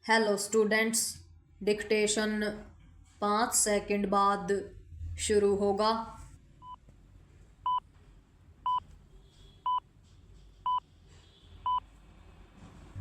Hello students, dictation 5 second बाद शुरू होगा।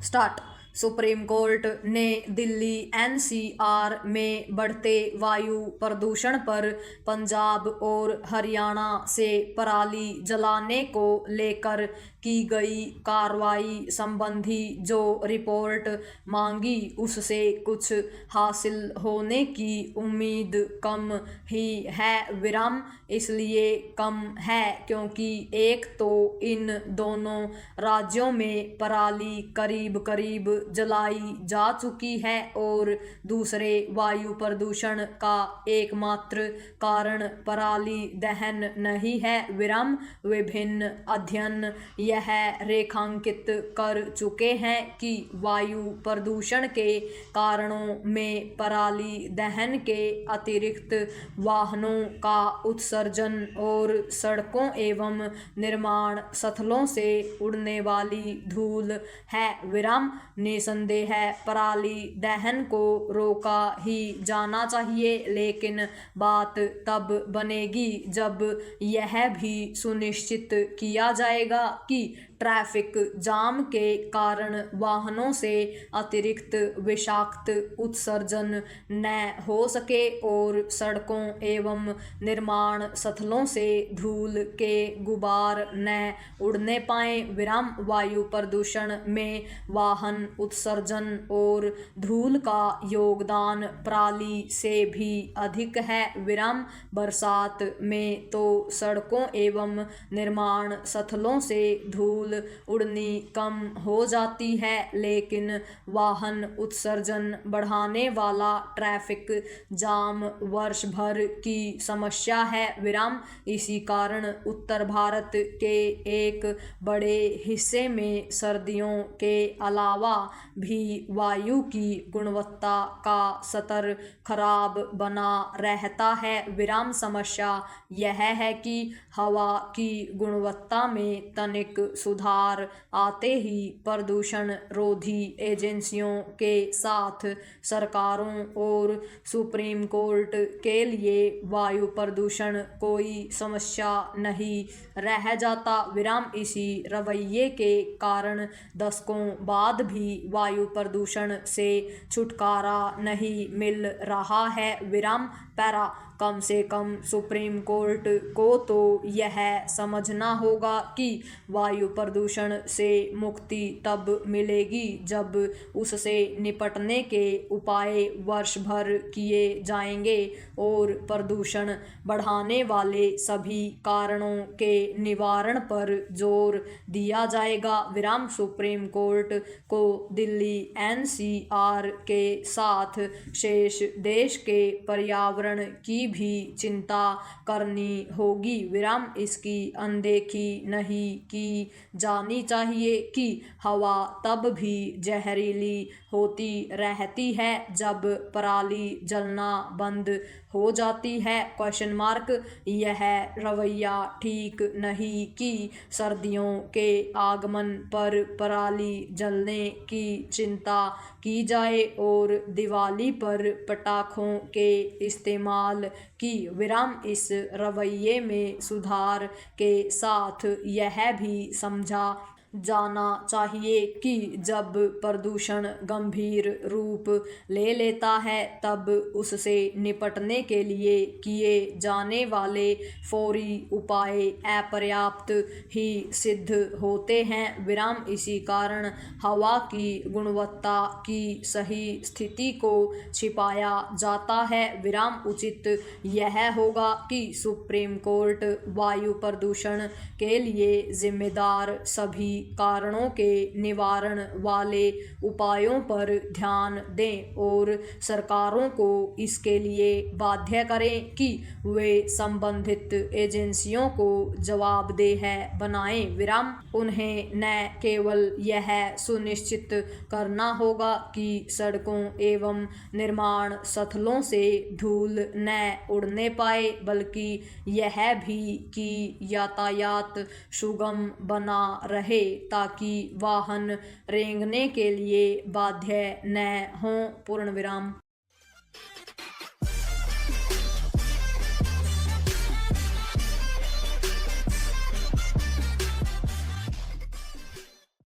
स्टार्ट। सुप्रीम कोर्ट ने दिल्ली एनसीआर में बढ़ते वायु प्रदूषण पर पंजाब और हरियाणा से पराली जलाने को लेकर की गई कार्रवाई संबंधी जो रिपोर्ट मांगी उससे कुछ हासिल होने की उम्मीद कम ही है। इसलिए कम है क्योंकि एक तो इन दोनों राज्यों में पराली करीब करीब जलाई जा चुकी है और दूसरे वायु प्रदूषण का एकमात्र कारण पराली दहन नहीं है। विभिन्न अध्ययन यह रेखांकित कर चुके हैं कि वायु प्रदूषण के कारणों में पराली दहन के अतिरिक्त वाहनों का उत्सर्जन और सड़कों एवं निर्माण स्थलों से उड़ने वाली धूल है। निसंदेह पराली दहन को रोका ही जाना चाहिए, लेकिन बात तब बनेगी जब यह भी सुनिश्चित किया जाएगा कि ट्रैफिक जाम के कारण वाहनों से अतिरिक्त विषाक्त उत्सर्जन न हो सके और सड़कों एवं निर्माण स्थलों से धूल के गुबार न उड़ने पाए। वायु प्रदूषण में वाहन उत्सर्जन और धूल का योगदान पराली से भी अधिक है। बरसात में तो सड़कों एवं निर्माण स्थलों से धूल उड़नी कम हो जाती है, लेकिन वाहन उत्सर्जन बढ़ाने वाला ट्रैफिक जाम वर्ष भर की समस्या है। इसी कारण उत्तर भारत के एक बड़े हिस्से में सर्दियों के अलावा भी वायु की गुणवत्ता का स्तर खराब बना रहता है। समस्या यह है कि हवा की गुणवत्ता में तनिक सुधार आते ही प्रदूषण रोधी एजेंसियों के साथ सरकारों और सुप्रीम कोर्ट के लिए वायु प्रदूषण कोई समस्या नहीं रह जाता। इसी रवैये के कारण दशकों बाद भी वायु प्रदूषण से छुटकारा नहीं मिल रहा है। कम से कम सुप्रीम कोर्ट को तो यह समझना होगा कि वायु प्रदूषण से मुक्ति तब मिलेगी जब उससे निपटने के उपाय वर्ष भर किए जाएंगे और प्रदूषण बढ़ाने वाले सभी कारणों के निवारण पर जोर दिया जाएगा। सुप्रीम कोर्ट को दिल्ली एनसीआर के साथ शेष देश के पर्यावरण की भी चिंता करनी होगी। इसकी अनदेखी नहीं की जानी चाहिए कि हवा तब भी जहरीली होती रहती है जब पराली जलना बंद हो जाती है। यह रवैया ठीक नहीं कि सर्दियों के आगमन पर पराली जलने की चिंता की जाए और दिवाली पर पटाखों के इस्तेमाल की। इस रवैये में सुधार के साथ यह भी समझा जाना चाहिए कि जब प्रदूषण गंभीर रूप ले लेता है तब उससे निपटने के लिए किए जाने वाले फौरी उपाय अपर्याप्त ही सिद्ध होते हैं। इसी कारण हवा की गुणवत्ता की सही स्थिति को छिपाया जाता है। उचित यह होगा कि सुप्रीम कोर्ट वायु प्रदूषण के लिए जिम्मेदार सभी कारणों के निवारण वाले उपायों पर ध्यान दें और सरकारों को इसके लिए बाध्य करें कि वे संबंधित एजेंसियों को जवाबदेह बनाएं। उन्हें न केवल यह सुनिश्चित करना होगा कि सड़कों एवं निर्माण स्थलों से धूल न उड़ने पाए, बल्कि यह भी कि यातायात सुगम बना रहे। ताकि वाहन रेंगने के लिए बाध्य न हों। पूर्ण विराम।